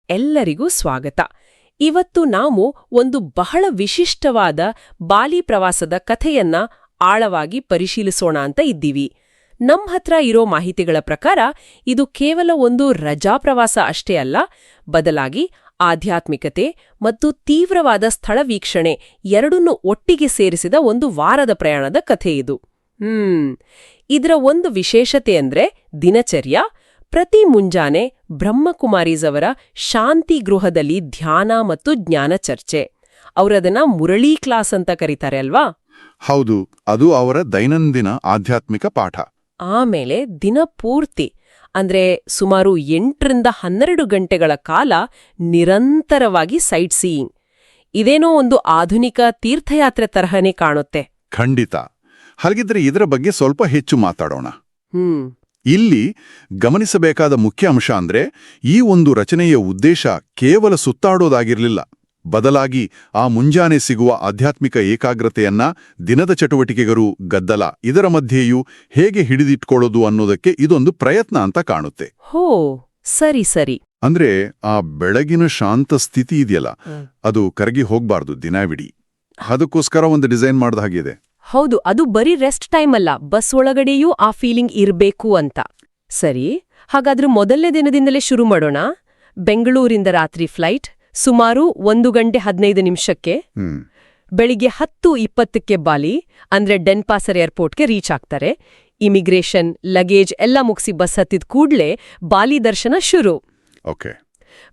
ಎಲ್ಲರಿಗೂ ಸ್ವಾಗತ. ಇವತ್ತು ನಾವು ಒಂದು ಬಹಳ ವಿಶಿಷ್ಟವಾದ ಬಾಲಿ ಪ್ರವಾಸದ ಕಥೆಯನ್ನ ಆಳವಾಗಿ ಪರಿಶೀಲಿಸೋಣ ಅಂತ ಇದ್ದೀವಿ. ನಮ್ ಹತ್ರ ಇರೋ ಮಾಹಿತಿಗಳ ಪ್ರಕಾರ ಇದು ಕೇವಲ ಒಂದು ರಜಾ ಪ್ರವಾಸ ಅಷ್ಟೇ ಅಲ್ಲ, ಬದಲಾಗಿ ಆಧ್ಯಾತ್ಮಿಕತೆ ಮತ್ತು ತೀವ್ರವಾದ ಸ್ಥಳ ವೀಕ್ಷಣೆ ಎರಡನ್ನೂ ಒಟ್ಟಿಗೆ ಸೇರಿಸಿದ ಒಂದು ವಾರದ ಪ್ರಯಾಣದ ಕಥೆ ಇದು. ಇದರ ಒಂದು ವಿಶೇಷತೆ ಅಂದ್ರೆ ದಿನಚರ್ಯ. ಪ್ರತಿ ಮುಂಜಾನೆ ಬ್ರಹ್ಮಕುಮಾರೀಸ್ ಅವರ ಶಾಂತಿ ಗೃಹದಲ್ಲಿ ಧ್ಯಾನ ಮತ್ತು ಜ್ಞಾನ ಚರ್ಚೆ. ಅವರದನ್ನ ಮುರಳಿ ಕ್ಲಾಸ್ ಅಂತ ಕರೀತಾರೆ ಅಲ್ವಾ? ಹೌದು, ಅದು ಅವರ ದೈನಂದಿನ ಆಧ್ಯಾತ್ಮಿಕ ಪಾಠ. ಆಮೇಲೆ ದಿನ ಪೂರ್ತಿ ಅಂದ್ರೆ ಸುಮಾರು 8ರಿಂದ 12 ಗಂಟೆಗಳ ಕಾಲ ನಿರಂತರವಾಗಿ ಸೈಟ್ ಸೀಯಿಂಗ್. ಇದೇನೋ ಒಂದು ಆಧುನಿಕ ತೀರ್ಥಯಾತ್ರೆ ತರಹನೇ ಕಾಣುತ್ತೆ. ಖಂಡಿತ. ಹಾಗಿದ್ರೆ ಇದರ ಬಗ್ಗೆ ಸ್ವಲ್ಪ ಹೆಚ್ಚು ಮಾತಾಡೋಣ. ಇಲ್ಲಿ ಗಮನಿಸಬೇಕಾದ ಮುಖ್ಯ ಅಂಶ ಅಂದ್ರೆ ಈ ಒಂದು ರಚನೆಯ ಉದ್ದೇಶ ಕೇವಲ ಸುತ್ತಾಡೋದಾಗಿರ್ಲಿಲ್ಲ. ಬದಲಾಗಿ ಆ ಮುಂಜಾನೆ ಸಿಗುವ ಆಧ್ಯಾತ್ಮಿಕ ಏಕಾಗ್ರತೆಯನ್ನ ದಿನದ ಚಟುವಟಿಕೆಗಳು, ಗದ್ದಲ ಇದರ ಮಧ್ಯೆಯೂ ಹೇಗೆ ಹಿಡಿದಿಟ್ಕೊಳ್ಳೋದು ಅನ್ನೋದಕ್ಕೆ ಇದೊಂದು ಪ್ರಯತ್ನ ಅಂತ ಕಾಣುತ್ತೆ. ಹೋ, ಸರಿ ಸರಿ. ಅಂದ್ರೆ ಆ ಬೆಳಗಿನ ಶಾಂತ ಸ್ಥಿತಿ ಇದೆಯಲ್ಲ, ಅದು ಕರಗಿ ಹೋಗ್ಬಾರ್ದು ದಿನವಿಡೀ. ಅದಕ್ಕೋಸ್ಕರ ಒಂದು ಡಿಸೈನ್ ಮಾಡ್ದ ಹಾಗಿದೆ. ಹೌದು, ಅದು ಬರೀ ರೆಸ್ಟ್ ಟೈಮ್ ಅಲ್ಲ, ಬಸ್ ಒಳಗಡೆಯೂ ಆ ಫೀಲಿಂಗ್ ಇರ್ಬೇಕು ಅಂತ. ಸರಿ, ಹಾಗಾದ್ರೆ ಮೊದಲನೇ ದಿನದಿಂದಲೇ ಶುರು ಮಾಡೋಣ. ಬೆಂಗಳೂರಿಂದ ರಾತ್ರಿ ಫ್ಲೈಟ್, ಸುಮಾರು 1 ಗಂಟೆ 15 ನಿಮಿಷಕ್ಕೆ. ಬೆಳಿಗ್ಗೆ 10:20ಕ್ಕೆ ಬಾಲಿ ಅಂದ್ರೆ ಡೆನ್ಪಾಸರ್ ಏರ್ಪೋರ್ಟ್ಗೆ ರೀಚ್ ಆಗ್ತಾರೆ. ಇಮಿಗ್ರೇಷನ್, ಲಗೇಜ್ ಎಲ್ಲ ಮುಗಿಸಿ ಬಸ್ ಹತ್ತಿದ ಕೂಡ್ಲೇ ಬಾಲಿ ದರ್ಶನ ಶುರು. ಓಕೆ.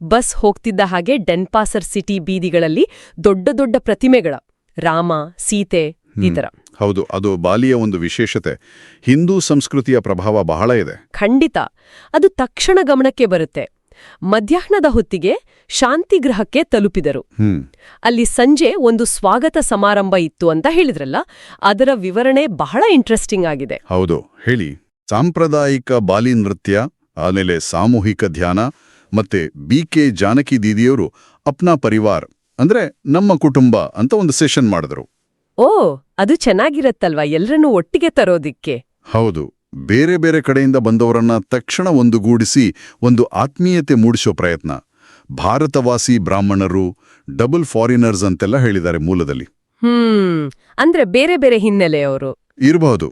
ಬಸ್ ಹೋಗ್ತಿದ್ದ ಹಾಗೆ ಡೆನ್ಪಾಸರ್ ಸಿಟಿ ಬೀದಿಗಳಲ್ಲಿ ದೊಡ್ಡ ದೊಡ್ಡ ಪ್ರತಿಮೆಗಳ ರಾಮ, ಸೀತೆ ಈ ತರ. ಹೌದು, ಅದು ಬಾಲಿಯ ಒಂದು ವಿಶೇಷತೆ. ಹಿಂದೂ ಸಂಸ್ಕೃತಿಯ ಪ್ರಭಾವ ಬಹಳ ಇದೆ. ಖಂಡಿತ. ಅದು ತಕ್ಷಣ ಗಮನಕ್ಕೆ ಬರುತ್ತೆ. ಮಧ್ಯಾಹ್ನದ ಹೊತ್ತಿಗೆ ಶಾಂತಿಗೃಹಕ್ಕೆ ತಲುಪಿದರು. ಅಲ್ಲಿ ಸಂಜೆ ಒಂದು ಸ್ವಾಗತ ಸಮಾರಂಭ ಇತ್ತು ಅಂತ ಹೇಳಿದ್ರಲ್ಲ, ಅದರ ವಿವರಣೆ ಬಹಳ ಇಂಟ್ರೆಸ್ಟಿಂಗ್ ಆಗಿದೆ. ಹೌದು, ಹೇಳಿ. ಸಾಂಪ್ರದಾಯಿಕ ಬಾಲಿ ನೃತ್ಯ, ಆಮೇಲೆ ಸಾಮೂಹಿಕ ಧ್ಯಾನ, ಮತ್ತೆ BK ಜಾನಕಿ ದೀದಿಯವರು ಅಪ್ನಾ ಪರಿವಾರ್ ಅಂದ್ರೆ ನಮ್ಮ ಕುಟುಂಬ ಅಂತ ಒಂದು ಸೆಷನ್ ಮಾಡಿದ್ರು. ಓ, ಅದು ಚೆನ್ನಾಗಿರತ್ತಲ್ವಾ ಎಲ್ಲರನ್ನೂ ಒಟ್ಟಿಗೆ ತರೋದಿಕ್ಕೆ. ಹೌದು, ಬೇರೆ ಬೇರೆ ಕಡೆಯಿಂದ ಬಂದವರನ್ನ ತಕ್ಷಣ ಒಂದುಗೂಡಿಸಿ ಒಂದು ಆತ್ಮೀಯತೆ ಮೂಡಿಸೋ ಪ್ರಯತ್ನ. ಭಾರತವಾಸಿ ಬ್ರಾಹ್ಮಣರು, ಡಬಲ್ ಫಾರಿನರ್ಸ್ ಅಂತೆಲ್ಲ ಹೇಳಿದ್ದಾರೆ ಮೂಲದಲ್ಲಿ. ಅಂದ್ರೆ ಬೇರೆ ಬೇರೆ ಹಿನ್ನೆಲೆಯವರು ಇರಬಹುದು.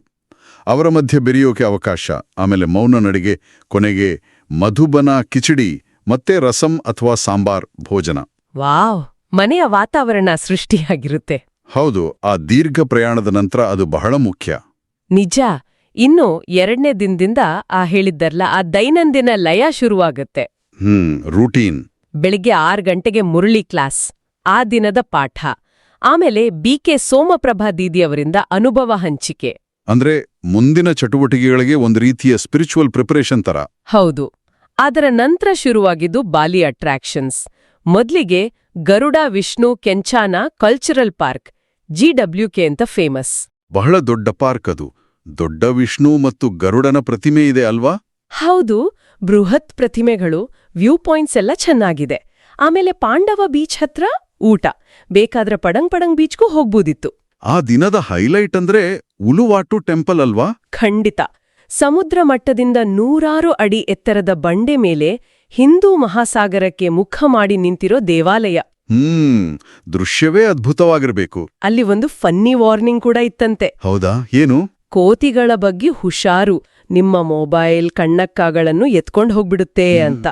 ಅವರ ಮಧ್ಯೆ ಬೆರೆಯೋಕೆ ಅವಕಾಶ. ಆಮೇಲೆ ಮೌನ ನಡಿಗೆ, ಕೊನೆಗೆ ಮಧುಬನ ಕಿಚಡಿ ಮತ್ತೆ ರಸಂ ಅಥವಾ ಸಾಂಬಾರ್ ಭೋಜನ. ವಾವ್, ಮನೆಯ ವಾತಾವರಣ ಸೃಷ್ಟಿಯಾಗಿರುತ್ತೆ. ಹೌದು, ಆ ದೀರ್ಘ ಪ್ರಯಾಣದ ನಂತರ ಅದು ಬಹಳ ಮುಖ್ಯ. ನಿಜ. ಇನ್ನು 2ನೇ ದಿನದಿಂದ ಹೇಳಿದ್ದರ್ಲ ಆ ದೈನಂದಿನ ಲಯ ಶುರುವಾಗುತ್ತೆ. ರೂಟೀನ್. ಬೆಳಿಗ್ಗೆ 6 ಗಂಟೆಗೆ ಮುರಳಿ ಕ್ಲಾಸ್, ಆ ದಿನದ ಪಾಠ. ಆಮೇಲೆ BK ಸೋಮಪ್ರಭಾ ದೀದಿಯವರಿಂದ ಅನುಭವ ಹಂಚಿಕೆ. ಅಂದ್ರೆ ಮುಂದಿನ ಚಟುವಟಿಕೆಗಳಿಗೆ ಒಂದು ರೀತಿಯ ಸ್ಪಿರಿಚುವಲ್ ಪ್ರಿಪರೇಷನ್ ತರ. ಹೌದು. ಅದರ ನಂತರ ಶುರುವಾಗಿದ್ದು ಬಾಲಿ ಅಟ್ರಾಕ್ಷನ್ಸ್. ಮೊದ್ಲಿಗೆ Garuda Wisnu Kencana cultural park, GWK ಅಂತ ಫೇಮಸ್. ಬಹಳ ದೊಡ್ಡ ಪಾರ್ಕ್ ಅದು. ದೊಡ್ಡ ವಿಷ್ಣು ಮತ್ತು ಗರುಡನ ಪ್ರತಿಮೆ ಇದೆ ಅಲ್ವಾ? ಹೌದು, ಬೃಹತ್ ಪ್ರತಿಮೆಗಳು, ವ್ಯೂ ಪಾಯಿಂಟ್ಸ್ ಎಲ್ಲ ಚೆನ್ನಾಗಿದೆ. ಆಮೇಲೆ ಪಾಂಡವ ಬೀಚ್ ಹತ್ರ ಊಟ. ಬೇಕಾದ್ರೆ ಪಡಂಗ್ ಬೀಚ್ಗೂ ಹೋಗ್ಬೋದಿತ್ತು. ಆ ದಿನದ ಹೈಲೈಟ್ ಅಂದ್ರೆ ಉಲುವಾಟು ಟೆಂಪಲ್ ಅಲ್ವಾ? ಖಂಡಿತ. ಸಮುದ್ರ ಮಟ್ಟದಿಂದ 100 ಅಡಿ ಎತ್ತರದ ಬಂಡೆ ಮೇಲೆ ಹಿಂದೂ ಮಹಾಸಾಗರಕ್ಕೆ ಮುಖ ಮಾಡಿ ನಿಂತಿರೋ ದೇವಾಲಯ. ದೃಶ್ಯವೇ ಅದ್ಭುತವಾಗಿರ್ಬೇಕು. ಅಲ್ಲಿ ಒಂದು ಫನ್ನಿ ವಾರ್ನಿಂಗ್ ಕೂಡ ಇತ್ತಂತೆ. ಹೌದಾ? ಏನು? ಕೋತಿಗಳ ಬಗ್ಗೆ ಹುಷಾರು, ನಿಮ್ಮ ಮೊಬೈಲ್ ಕಣ್ಣಕ್ಕಾಗಳನ್ನು ಎತ್ಕೊಂಡು ಹೋಗ್ಬಿಡುತ್ತೆ ಅಂತ.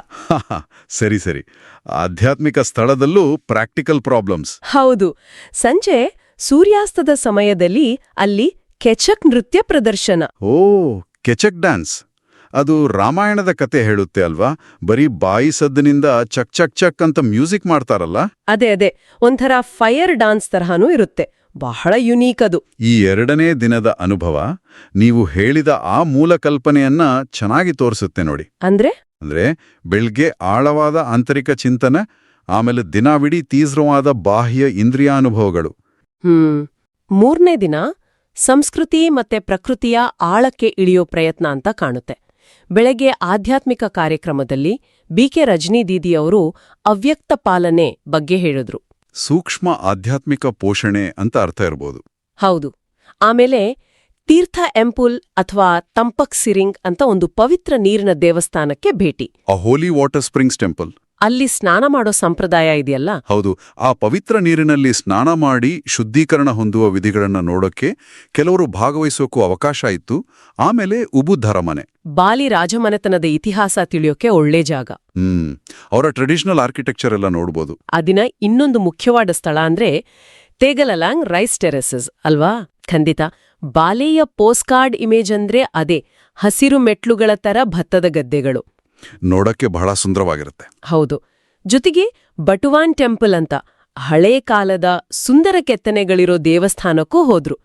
ಸರಿ ಸರಿ. ಆಧ್ಯಾತ್ಮಿಕ ಸ್ಥಳದಲ್ಲೂ ಪ್ರಾಕ್ಟಿಕಲ್ ಪ್ರಾಬ್ಲಮ್ಸ್. ಹೌದು. ಸಂಜೆ ಸೂರ್ಯಾಸ್ತದ ಸಮಯದಲ್ಲಿ ಅಲ್ಲಿ ಕೆಚಕ್ ನೃತ್ಯ ಪ್ರದರ್ಶನ. ಓ, ಕೆಚಕ್ ಡ್ಯಾನ್ಸ್. ಅದು ರಾಮಾಯಣದ ಕತೆ ಹೇಳುತ್ತೆ ಅಲ್ವಾ? ಬರೀ ಬಾಯಿ ಸದ್ದಿನಿಂದ ಚಕ್ ಚಕ್ ಚಕ್ ಅಂತ ಮ್ಯೂಸಿಕ್ ಮಾಡ್ತಾರಲ್ಲ. ಅದೇ ಒಂಥರ ಫೈರ್ ಡಾನ್ಸ್ ತರಹನೂ ಇರುತ್ತೆ. ಬಹಳ ಯುನೀಕ್ ಅದು. ಈ 2ನೇ ದಿನದ ಅನುಭವ ನೀವು ಹೇಳಿದ ಆ ಮೂಲ ಕಲ್ಪನೆಯನ್ನ ಚೆನ್ನಾಗಿ ತೋರಿಸುತ್ತೆ ನೋಡಿ. ಅಂದ್ರೆ ಬೆಳ್ಗೆ ಆಳವಾದ ಆಂತರಿಕ ಚಿಂತನೆ, ಆಮೇಲೆ ದಿನವಿಡೀ ತೀವ್ರವಾದ ಬಾಹ್ಯ ಇಂದ್ರಿಯಾನುಭವಗಳು. 3ನೇ ದಿನ ಸಂಸ್ಕೃತಿ ಮತ್ತೆ ಪ್ರಕೃತಿಯ ಆಳಕ್ಕೆ ಇಳಿಯೋ ಪ್ರಯತ್ನ ಅಂತ ಕಾಣುತ್ತೆ. ಬೆಳಗ್ಗೆ ಆಧ್ಯಾತ್ಮಿಕ ಕಾರ್ಯಕ್ರಮದಲ್ಲಿ BK ರಜನಿ ದೀದಿಯವರು ಅವ್ಯಕ್ತ ಪಾಲನೆ ಬಗ್ಗೆ ಹೇಳಿದ್ರು. ಸೂಕ್ಷ್ಮ ಆಧ್ಯಾತ್ಮಿಕ ಪೋಷಣೆ ಅಂತ ಅರ್ಥ ಇರಬಹುದು. ಹೌದು. ಆಮೇಲೆ ತೀರ್ಥ ಎಂಪುಲ್ ಅಥವಾ ತಂಪಕ್ ಸಿರಿಂಗ್ ಅಂತ ಒಂದು ಪವಿತ್ರ ನೀರಿನ ದೇವಸ್ಥಾನಕ್ಕೆ ಭೇಟಿ. ಅ ಹೋಲಿ ವಾಟರ್ ಸ್ಪ್ರಿಂಗ್ಸ್ ಟೆಂಪಲ್. ಅಲ್ಲಿ ಸ್ನಾನ ಮಾಡೋ ಸಂಪ್ರದಾಯ ಇದೆಯಲ್ಲ. ಹೌದು, ಆ ಪವಿತ್ರ ನೀರಿನಲ್ಲಿ ಸ್ನಾನ ಮಾಡಿ ಶುದ್ಧೀಕರಣ ಹೊಂದುವ ವಿಧಿಗಳನ್ನ ನೋಡೋಕೆ ಕೆಲವರು ಭಾಗವಹಿಸೋಕ್ಕೂ ಅವಕಾಶ ಇತ್ತು. ಆಮೇಲೆ ಉಬುದ್ಧರ ಮನೆ, ಬಾಲಿ ರಾಜಮನೆತನದ ಇತಿಹಾಸ ತಿಳಿಯೋಕೆ ಒಳ್ಳೆ ಜಾಗ. ಅವರ ಟ್ರೆಡಿಷನಲ್ ಆರ್ಕಿಟೆಕ್ಚರ್ ಎಲ್ಲ ನೋಡ್ಬೋದು. ಅದಿನ ಇನ್ನೊಂದು ಮುಖ್ಯವಾದ ಸ್ಥಳ ಅಂದ್ರೆ ತೇಗಲಲಾಂಗ್ ರೈಸ್ ಟೆರೆಸಸ್ ಅಲ್ವಾ? ಖಂಡಿತ. ಬಾಲಿಯ ಪೋಸ್ಟ್ಕಾರ್ಡ್ ಇಮೇಜ್ ಅಂದ್ರೆ ಅದೇ ಹಸಿರು ಮೆಟ್ಲುಗಳ ತರ ಭತ್ತದ ಗದ್ದೆಗಳು. ನೋಡಕ್ಕೆ ಬಹಳ ಸುಂದರವಾಗಿರುತ್ತೆ. ಹೌದು. ಜೊತೆಗೆ ಬಟುವಾನ್ ಟೆಂಪಲ್ ಅಂತ ಹಳೇ ಕಾಲದ ಸುಂದರ ಕೆತ್ತನೆಗಳಿರೋ ದೇವಸ್ಥಾನಕ್ಕೂ ಹೋದ್ರು.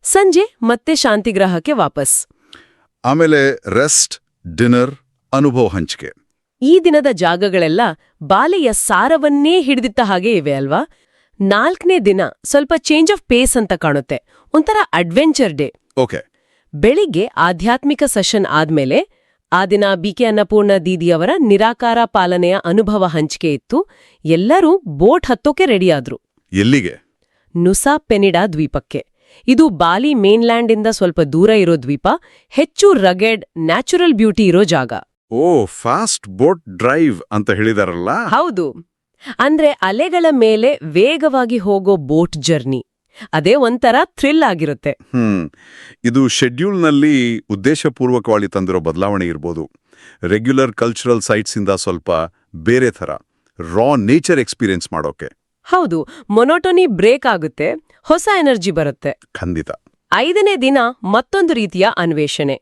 ಸಂಜೆ ಮತ್ತೆ ಶಾಂತಿಗ್ರಹಕ್ಕೆ ವಾಪಸ್. ಆಮೇಲೆ ರೆಸ್ಟ್, ಡಿನ್ನರ್, ಅನುಭವ ಹಂಚಿಕೆ. ಈ ದಿನದ ಜಾಗಗಳೆಲ್ಲ ಬಾಲಿಯ ಸಾರವನ್ನೇ ಹಿಡಿದಿಟ್ಟ ಹಾಗೆ ಇವೆ ಅಲ್ವಾ? 4ನೇ ದಿನ ಸ್ವಲ್ಪ ಚೇಂಜ್ ಆಫ್ ಪೇಸ್ ಅಂತ ಕಾಣುತ್ತೆ. ಒಂಥರ ಅಡ್ವೆಂಚರ್ ಡೇ. ಓಕೆ. ಬೆಳಿಗ್ಗೆ ಆಧ್ಯಾತ್ಮಿಕ ಸೆಷನ್ ಆದ್ಮೇಲೆ ಆ ದಿನ ಬಿಕೆ ಅನ್ನಪೂರ್ಣ ದೀದಿಯವರ ನಿರಾಕಾರ ಪಾಲನೆಯ ಅನುಭವ ಹಂಚಿಕೆ ಇತ್ತು. ಎಲ್ಲರೂ ಬೋಟ್ ಹತ್ತೋಕೆ ರೆಡಿಯಾದ್ರು. ಎಲ್ಲಿಗೆ? ನುಸಾ ಪೆನಿಡಾ ದ್ವೀಪಕ್ಕೆ. ಇದು ಬಾಲಿ ಮೇನ್ಲ್ಯಾಂಡಿಂದ ಸ್ವಲ್ಪ ದೂರ ಇರೋ ದ್ವೀಪ. ಹೆಚ್ಚು ರಗೆಡ್, ನ್ಯಾಚುರಲ್ ಬ್ಯೂಟಿ ಇರೋ ಜಾಗ. ಓ, ಫಾಸ್ಟ್ ಬೋಟ್ ಡ್ರೈವ್ ಅಂತ ಹೇಳಿದಾರಲ್ಲ. ಹೌದು. ಅಂದ್ರೆ ಅಲೆಗಳ ಮೇಲೆ ವೇಗವಾಗಿ ಹೋಗೋ ಬೋಟ್ ಜರ್ನಿ. ಅದೇ ಒಂಥರ ಥ್ರಿಲ್ ಆಗಿರುತ್ತೆ. ಇದು ಶೆಡ್ಯೂಲ್ನಲ್ಲಿ ಉದ್ದೇಶಪೂರ್ವಕವಾಗಿ ತಂದಿರೋ ಬದಲಾವಣೆ ಇರ್ಬೋದು. ರೆಗ್ಯುಲರ್ ಕಲ್ಚರಲ್ ಸೈಟ್ಸ್ ಇಂದ ಸ್ವಲ್ಪ ಬೇರೆ ಥರ ರಾ ನೇಚರ್ ಎಕ್ಸ್ಪೀರಿಯನ್ಸ್ ಮಾಡೋಕೆ. ಹೌದು, ಮೊನೋಟೋನಿ ಬ್ರೇಕ್ ಆಗುತ್ತೆ, ಹೊಸ ಎನರ್ಜಿ ಬರುತ್ತೆ. ಖಂಡಿತ. 5ನೇ ದಿನ ಮತ್ತೊಂದು ರೀತಿಯ ಅನ್ವೇಷಣೆ.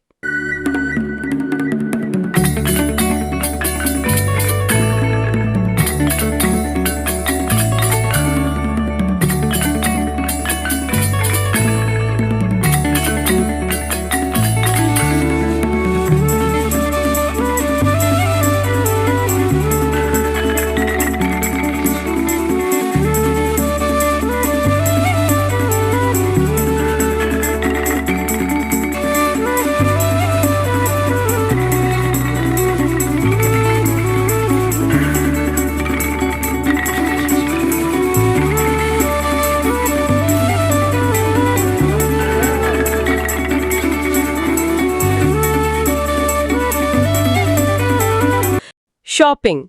ಶಾಪಿಂಗ್.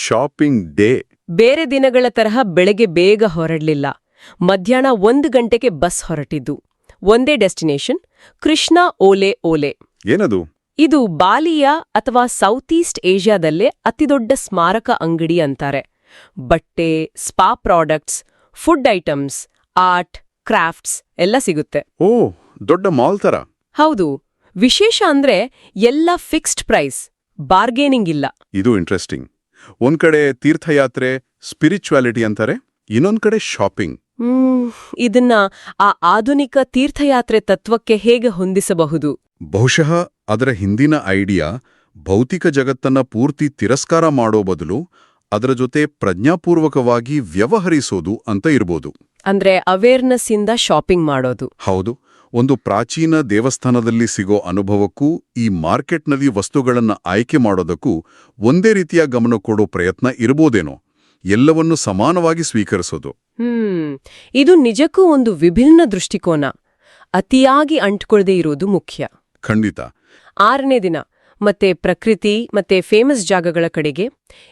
Shopping day. ಬೇರೆ ದಿನಗಳ ತರಹ ಬೆಳಗ್ಗೆ ಬೇಗ ಹೊರಡ್ಲಿಲ್ಲ. ಮಧ್ಯಾಹ್ನ 1 ಗಂಟೆಗೆ ಬಸ್ ಹೊರಟಿದ್ದು. ಒಂದೇ ಡೆಸ್ಟಿನೇಷನ್, ಕೃಷ್ಣ ಓಲೆ ಓಲೆ. ಏನದು? ಇದು ಬಾಲಿಯ ಅಥವಾ ಸೌತ್ ಈಸ್ಟ್ ಏಷ್ಯಾದಲ್ಲೇ ಅತಿದೊಡ್ಡ ಸ್ಮಾರಕ ಅಂಗಡಿ ಅಂತಾರೆ. ಬಟ್ಟೆ, spa products, food items, art, crafts ಎಲ್ಲ ಸಿಗುತ್ತೆ. ಓ, ದೊಡ್ಡ ಮಾಲ್ ತರ. ಹೌದು. ವಿಶೇಷ ಅಂದ್ರೆ ಎಲ್ಲ ಫಿಕ್ಸ್ಡ್ ಪ್ರೈಸ್, ಬಾರ್ಗೇನಿಂಗ್ ಇಲ್ಲ. ಇದು ಇಂಟ್ರೆಸ್ಟಿಂಗ್. ಒಂದ್ ಕಡೆ ತೀರ್ಥಯಾತ್ರೆ, ಸ್ಪಿರಿಚುವಾಲಿಟಿ ಅಂತಾರೆ, ಇನ್ನೊಂದ್ ಕಡೆ ಶಾಪಿಂಗ್. ಇದನ್ನ ಆ ಆಧುನಿಕ ತೀರ್ಥಯಾತ್ರೆ ತತ್ವಕ್ಕೆ ಹೇಗೆ ಹೊಂದಿಸಬಹುದು? ಬಹುಶಃ ಅದರ ಹಿಂದಿನ ಐಡಿಯಾ ಭೌತಿಕ ಜಗತ್ತನ್ನ ಪೂರ್ತಿ ತಿರಸ್ಕಾರ ಮಾಡೋ ಬದಲು ಅದರ ಜೊತೆ ಪ್ರಜ್ಞಾಪೂರ್ವಕವಾಗಿ ವ್ಯವಹರಿಸೋದು ಅಂತ ಇರ್ಬೋದು. ಅಂದ್ರೆ ಅವೇರ್ನೆಸ್ ಇಂದ ಶಾಪಿಂಗ್ ಮಾಡೋದು. ಹೌದು. ಒಂದು ಪ್ರಾಚೀನ ದೇವಸ್ಥಾನದಲ್ಲಿ ಸಿಗೋ ಅನುಭವಕ್ಕೂ ಈ ಮಾರ್ಕೆಟ್ನಲ್ಲಿ ವಸ್ತುಗಳನ್ನ ಆಯ್ಕೆ ಮಾಡೋದಕ್ಕೂ ಒಂದೇ ರೀತಿಯ ಗಮನ ಕೊಡೋ ಪ್ರಯತ್ನ ಇರ್ಬೋದೇನೋ. ಎಲ್ಲವನ್ನೂ ಸಮಾನವಾಗಿ ಸ್ವೀಕರಿಸೋದು. ಇದು ನಿಜಕ್ಕೂ ಒಂದು ವಿಭಿನ್ನ ದೃಷ್ಟಿಕೋನ. ಅತಿಯಾಗಿ ಅಂಟ್ಕೊಳ್ದೇ ಇರೋದು ಮುಖ್ಯ. ಖಂಡಿತ. 6ನೇ ದಿನ ಮತ್ತೆ ಪ್ರಕೃತಿ ಮತ್ತೆ ಫೇಮಸ್ ಜಾಗಗಳ ಕಡೆಗೆ.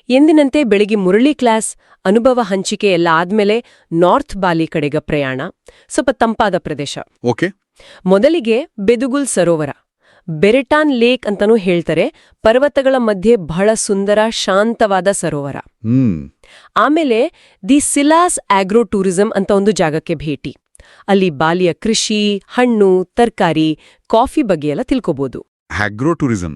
ಎಂದಿನಂತೆ ಬೆಳಿಗ್ಗೆ ಮುರಳಿ ಕ್ಲಾಸ್, ಅನುಭವ ಹಂಚಿಕೆ ಎಲ್ಲ ಆದ್ಮೇಲೆ ನಾರ್ತ್ ಬಾಲಿ ಕಡೆಗ ಪ್ರಯಾಣ. ಸ್ವಲ್ಪ ತಂಪಾದ ಪ್ರದೇಶ. ಓಕೆ. ಮೊದಲಿಗೆ ಬೆದುಗುಲ್ ಸರೋವರ, ಬೆರೆಟಾನ್ ಲೇಕ್ ಅಂತಾನೂ ಹೇಳ್ತಾರೆ. ಪರ್ವತಗಳ ಮಧ್ಯೆ ಬಹಳ ಸುಂದರ ಶಾಂತವಾದ ಸರೋವರ. ಆಮೇಲೆ ದಿ ಸಿಲಾಸ್ ಆಗ್ರೋ ಟೂರಿಸಂ ಅಂತ ಒಂದು ಜಾಗಕ್ಕೆ ಭೇಟಿ. ಅಲ್ಲಿ ಬಾಲಿಯ ಕೃಷಿ, ಹಣ್ಣು, ತರಕಾರಿ, ಕಾಫಿ ಬಗ್ಗೆ ಎಲ್ಲ ತಿಳ್ಕೋಬಹುದು. ಆಗ್ರೋ ಟೂರಿಸಂ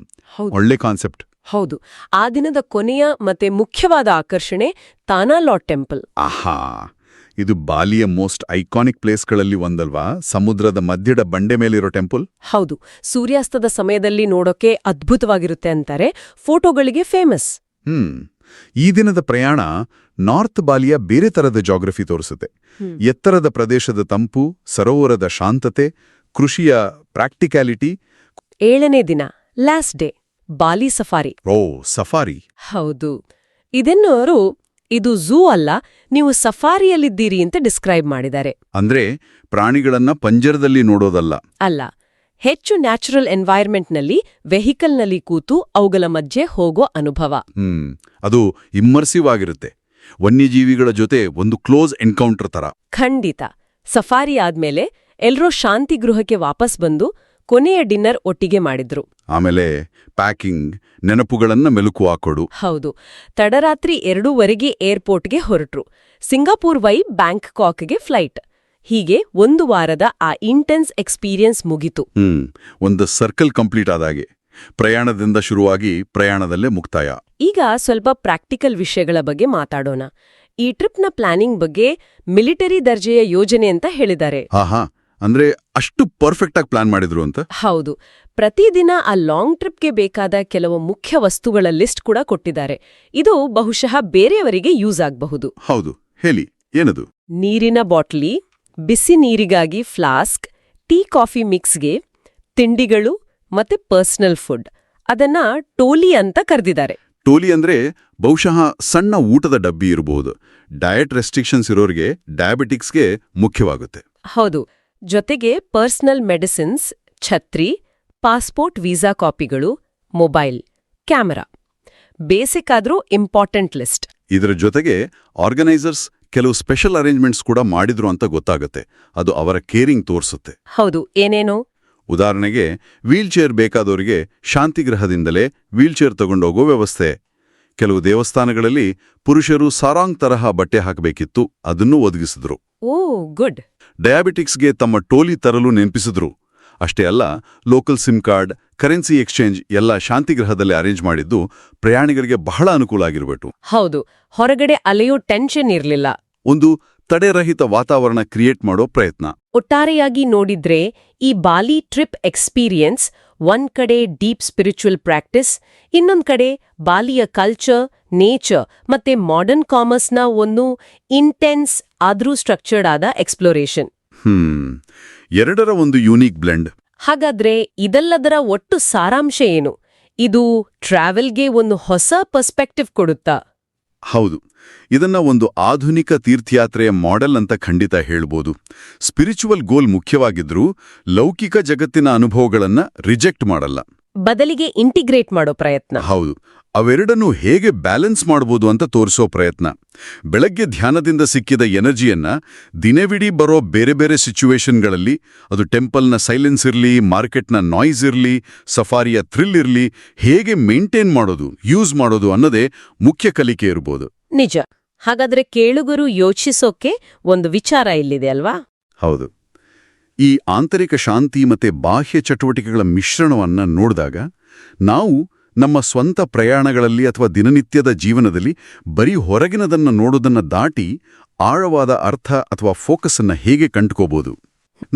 ಒಳ್ಳೆ ಕಾನ್ಸೆಪ್ಟ್. ಹೌದು. ಆ ದಿನದ ಕೊನೆಯ ಮತ್ತೆ ಮುಖ್ಯವಾದ ಆಕರ್ಷಣೆ ತಾನಾಲಾಟ್ ಟೆಂಪಲ್. ಆಹಾ, ಇದು ಬಾಲಿಯ ಮೋಸ್ಟ್ ಐಕಾನಿಕ್ ಪ್ಲೇಸ್ಗಳಲ್ಲಿ ಒಂದಲ್ವಾ? ಸಮುದ್ರದ ಮಧ್ಯದ ಬಂಡೆ ಮೇಲಿರೋ ಟೆಂಪಲ್. ಹೌದು. ಸೂರ್ಯಾಸ್ತದ ಸಮಯದಲ್ಲಿ ನೋಡೋಕೆ ಅದ್ಭುತವಾಗಿರುತ್ತೆ ಅಂತಾರೆ. ಫೋಟೋಗಳಿಗೆ ಫೇಮಸ್. ಈ ದಿನದ ಪ್ರಯಾಣ ನಾರ್ತ್ ಬಾಲಿಯ ಬೇರೆ ತರದ ಜಾಗ್ರಫಿ ತೋರಿಸುತ್ತೆ. ಎತ್ತರದ ಪ್ರದೇಶದ ತಂಪು, ಸರೋವರದ ಶಾಂತತೆ, ಕೃಷಿಯ ಪ್ರಾಕ್ಟಿಕ್ಯಾಲಿಟಿ. 7ನೇ ದಿನ ಲಾಸ್ಟ್ ಡೇ, ಬಾಲಿ ಸಫಾರಿ. ಓ, ಸಫಾರಿ. ಹೌದು. ಇದನ್ನವರು ಇದು ಝೂ ಅಲ್ಲ, ನೀವು ಸಫಾರಿಯಲ್ಲಿದ್ದೀರಿ ಅಂತ ಡಿಸ್ಕ್ರೈಬ್ ಮಾಡಿದ್ದಾರೆ. ಅಂದ್ರೆ ಪ್ರಾಣಿಗಳನ್ನ ಪಂಜರದಲ್ಲಿ ನೋಡೋದಲ್ಲ. ಅಲ್ಲ, ಹೆಚ್ಚು ನ್ಯಾಚುರಲ್ ಎನ್ವೈರ್ಮೆಂಟ್ನಲ್ಲಿ ವೆಹಿಕಲ್ನಲ್ಲಿ ಕೂತು ಅವುಗಳ ಮಧ್ಯೆ ಹೋಗೋ ಅನುಭವ. ಅದು ಇಮ್ಮರ್ಸಿವ್ ಆಗಿರುತ್ತೆ. ವನ್ಯಜೀವಿಗಳ ಜೊತೆ ಒಂದು ಕ್ಲೋಸ್ ಎನ್ಕೌಂಟರ್ ತರ. ಖಂಡಿತ. ಸಫಾರಿ ಆದ್ಮೇಲೆ ಎಲ್ರೂ ಶಾಂತಿ ಗೃಹಕ್ಕೆ ವಾಪಸ್ ಬಂದು ಕೊನೆಯ ಡಿನ್ನರ್ ಒಟ್ಟಿಗೆ ಮಾಡಿದ್ರು. ಆಮೇಲೆ ಪ್ಯಾಕಿಂಗ್, ನೆನಪುಗಳನ್ನ ಮೆಲುಕು ಹಾಕೋಡು. ಹೌದು. ತಡರಾತ್ರಿ 2:30 ಏರ್ಪೋರ್ಟ್ಗೆ ಹೊರಟ್ರು. ಸಿಂಗಾಪುರ್ ವೈ ಬ್ಯಾಂಕಾಕ್ಗೆ ಫ್ಲೈಟ್. ಹೀಗೆ 1 ವಾರದ ಆ ಇಂಟೆನ್ಸ್ ಎಕ್ಸ್ಪೀರಿಯನ್ಸ್ ಮುಗಿತು. ಒಂದು ಸರ್ಕಲ್ ಕಂಪ್ಲೀಟ್ ಆದಾಗೆ. ಪ್ರಯಾಣದಿಂದ ಶುರುವಾಗಿ ಪ್ರಯಾಣದಲ್ಲೇ ಮುಕ್ತಾಯ. ಈಗ ಸ್ವಲ್ಪ ಪ್ರಾಕ್ಟಿಕಲ್ ವಿಷಯಗಳ ಬಗ್ಗೆ ಮಾತಾಡೋಣ. ಈ ಟ್ರಿಪ್ನ ಪ್ಲಾನಿಂಗ್ ಬಗ್ಗೆ ಮಿಲಿಟರಿ ದರ್ಜೆಯ ಯೋಜನೆ ಅಂತ ಹೇಳಿದ್ದಾರೆ. ಆಹಾ, ಅಂದ್ರೆ ಅಷ್ಟು ಪರ್ಫೆಕ್ಟ್ ಆಗಿ ಪ್ಲಾನ್ ಮಾಡಿದ್ರು ಅಂತ? ಹೌದು. ಪ್ರತಿದಿನ ಆ ಲಾಂಗ್ ಟ್ರಿಪ್ಗೆ ಬೇಕಾದ ಕೆಲವು ಮುಖ್ಯ ವಸ್ತುಗಳ ಲಿಸ್ಟ್ ಕೂಡ ಕೊಟ್ಟಿದ್ದಾರೆ. ಇದು ಬಹುಶಃ ಬೇರೆಯವರಿಗೆ ಯೂಸ್ ಆಗಬಹುದು. ಹೌದು, ಹೇಳಿ, ಏನದು? ನೀರಿನ ಬಾಟ್ಲಿ, ಬಿಸಿ ನೀರಿಗಾಗಿ ಫ್ಲಾಸ್ಕ್, ಟೀ ಕಾಫಿ ಮಿಕ್ಸ್ಗೆ, ತಿಂಡಿಗಳು ಮತ್ತೆ ಪರ್ಸನಲ್ ಫುಡ್. ಅದನ್ನ ಟೋಲಿ ಅಂತ ಕರೆದಿದ್ದಾರೆ. ಟೋಲಿ ಅಂದ್ರೆ ಬಹುಶಃ ಸಣ್ಣ ಊಟದ ಡಬ್ಬಿ ಇರಬಹುದು. ಡಯಟ್ ರೆಸ್ಟ್ರಿಕ್ಷನ್ಸ್ ಇರೋರಿಗೆ, ಡಯಾಬಿಟಿಕ್ಸ್ಗೆ ಮುಖ್ಯವಾಗುತ್ತೆ. ಹೌದು. ಜೊತೆಗೆ ಪರ್ಸನಲ್ ಮೆಡಿಸಿನ್ಸ್, ಛತ್ರಿ, ಪಾಸ್ಪೋರ್ಟ್ ವೀಸಾ ಕಾಪಿಗಳು, ಮೊಬೈಲ್, ಕ್ಯಾಮೆರಾ. ಬೇಸಿಕ್ ಆದ್ರೂ ಇಂಪಾರ್ಟೆಂಟ್ ಲಿಸ್ಟ್. ಇದರ ಜೊತೆಗೆ ಆರ್ಗನೈಸರ್ಸ್ ಕೆಲವು ಸ್ಪೆಷಲ್ ಅರೇಂಜ್ಮೆಂಟ್ಸ್ ಕೂಡ ಮಾಡಿದ್ರು ಅಂತ ಗೊತ್ತಾಗುತ್ತೆ. ಅದು ಅವರ ಕೇರಿಂಗ್ ತೋರಿಸುತ್ತೆ. ಹೌದು. ಏನೇನೋ? ಉದಾಹರಣೆಗೆ ವೀಲ್ಚೇರ್ ಬೇಕಾದವರಿಗೆ ಶಾಂತಿಗೃಹದಿಂದಲೇ ವೀಲ್ಚೇರ್ ತಗೊಂಡೋಗೋ ವ್ಯವಸ್ಥೆ. ಕೆಲವು ದೇವಸ್ಥಾನಗಳಲ್ಲಿ ಪುರುಷರು ಸಾರಾಂಗ್ ತರಹ ಬಟ್ಟೆ ಹಾಕಬೇಕಿತ್ತು, ಅದನ್ನೂ ಒದಗಿಸಿದ್ರು. ಓ, ಗುಡ್. ಡಯಾಬಿಟಿಕ್ಸ್ಗೆ ತಮ್ಮ ಟೋಲಿ ತರಲು ನೆನಪಿಸಿದ್ರು. ಅಷ್ಟೇ ಅಲ್ಲ, local sim card, currency exchange ಎಲ್ಲ ಶಾಂತಿಗೃಹದಲ್ಲಿ ಅರೇಂಜ್ ಮಾಡಿದ್ದು ಪ್ರಯಾಣಿಕರಿಗೆ ಬಹಳ ಅನುಕೂಲ ಆಗಿರಬೇಕು. ಹೌದು. ಹೊರಗಡೆ ಅಲೆಯೋ ಟೆನ್ಷನ್ ಇರಲಿಲ್ಲ. ಒಂದು ತಡೆರಹಿತ ವಾತಾವರಣ ಕ್ರಿಯೇಟ್ ಮಾಡೋ ಪ್ರಯತ್ನ. ಒಟ್ಟಾರೆಯಾಗಿ ನೋಡಿದ್ರೆ ಈ ಬಾಲಿ ಟ್ರಿಪ್ ಎಕ್ಸ್ಪೀರಿಯನ್ಸ್ ಒಂದ್ ಕಡೆ ಡೀಪ್ ಸ್ಪಿರಿಚುವಲ್ ಪ್ರಾಕ್ಟಿಸ್, ಇನ್ನೊಂದ್ ಕಡೆ ಬಾಲಿಯ ಕಲ್ಚರ್, ನೇಚರ್ ಮತ್ತೆ ಮಾಡರ್ನ್ ಕಾಮರ್ಸ್ನ ಒಂದು ಇಂಟೆನ್ಸ್ ಆದ್ರೂ ಸ್ಟ್ರಕ್ಚರ್ಡ್ ಆದ ಎಕ್ಸ್ಪ್ಲೋರೇಷನ್. ಎರಡರ ಒಂದು ಯೂನಿಕ್ ಬ್ಲೆಂಡ್. ಹಾಗಾದ್ರೆ ಇದೆಲ್ಲದರ ಒಟ್ಟು ಸಾರಾಂಶ ಏನು? ಇದು ಟ್ರಾವೆಲ್ಗೆ ಒಂದು ಹೊಸ ಪರ್ಸ್ಪೆಕ್ಟಿವ್ ಕೊಡುತ್ತಾ? ಹೌದು. ಇದನ್ನ ಒಂದು ಆಧುನಿಕ ತೀರ್ಥಯಾತ್ರೆಯ ಮಾಡೆಲ್ ಅಂತ ಖಂಡಿತ ಹೇಳ್ಬೋದು. ಸ್ಪಿರಿಚುವಲ್ ಗೋಲ್ ಮುಖ್ಯವಾಗಿದ್ರೂ ಲೌಕಿಕ ಜಗತ್ತಿನ ಅನುಭವಗಳನ್ನ ರಿಜೆಕ್ಟ್ ಮಾಡಲ್ಲ. ಬದಲಿಗೆ ಇಂಟಿಗ್ರೇಟ್ ಮಾಡೋ ಪ್ರಯತ್ನ. ಹೌದು. ಅವೆರಡನ್ನೂ ಹೇಗೆ ಬ್ಯಾಲೆನ್ಸ್ ಮಾಡ್ಬೋದು ಅಂತ ತೋರಿಸೋ ಪ್ರಯತ್ನ. ಬೆಳಗ್ಗೆ ಧ್ಯಾನದಿಂದ ಸಿಕ್ಕಿದ ಎನರ್ಜಿಯನ್ನ ದಿನವಿಡೀ ಬರೋ ಬೇರೆ ಬೇರೆ ಸಿಚುವೇಶನ್ಗಳಲ್ಲಿ, ಅದು ಟೆಂಪಲ್ನ ಸೈಲೆನ್ಸ್ ಇರಲಿ, ಮಾರ್ಕೆಟ್ನ ನಾಯ್ಸ್ ಇರಲಿ, ಸಫಾರಿಯ ಥ್ರಿಲ್ ಇರಲಿ, ಹೇಗೆ ಮೇಂಟೈನ್ ಮಾಡೋದು, ಯೂಸ್ ಮಾಡೋದು ಅನ್ನೋದೇ ಮುಖ್ಯ ಕಲಿಕೆ ಇರ್ಬೋದು. ನಿಜ. ಹಾಗಾದ್ರೆ ಕೇಳುಗರು ಯೋಚಿಸೋಕೆ ಒಂದು ವಿಚಾರ ಇಲ್ಲಿದೆ ಅಲ್ವಾ? ಹೌದು. ಈ ಆಂತರಿಕ ಶಾಂತಿ ಮತ್ತೆ ಬಾಹ್ಯ ಚಟುವಟಿಕೆಗಳ ಮಿಶ್ರಣವನ್ನ ನೋಡಿದಾಗ ನಾವು ನಮ್ಮ ಸ್ವಂತ ಪ್ರಯಾಣಗಳಲ್ಲಿ ಅಥವಾ ದಿನನಿತ್ಯದ ಜೀವನದಲ್ಲಿ ಬರೀ ಹೊರಗಿನದನ್ನ ನೋಡೋದನ್ನ ದಾಟಿ ಆಳವಾದ ಅರ್ಥ ಅಥವಾ ಫೋಕಸ್ ಅನ್ನ ಹೇಗೆ ಕಂಡುಕೋಬಹುದು?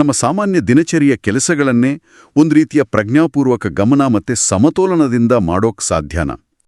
ನಮ್ಮ ಸಾಮಾನ್ಯ ದಿನಚರಿಯ ಕೆಲಸಗಳನ್ನೇ ಒಂದು ರೀತಿಯ ಪ್ರಜ್ಞಾಪೂರ್ವಕ ಗಮನ ಮತ್ತೆ ಸಮತೋಲನದಿಂದ ಮಾಡೋಕ್ ಸಾಧ್ಯನಾ?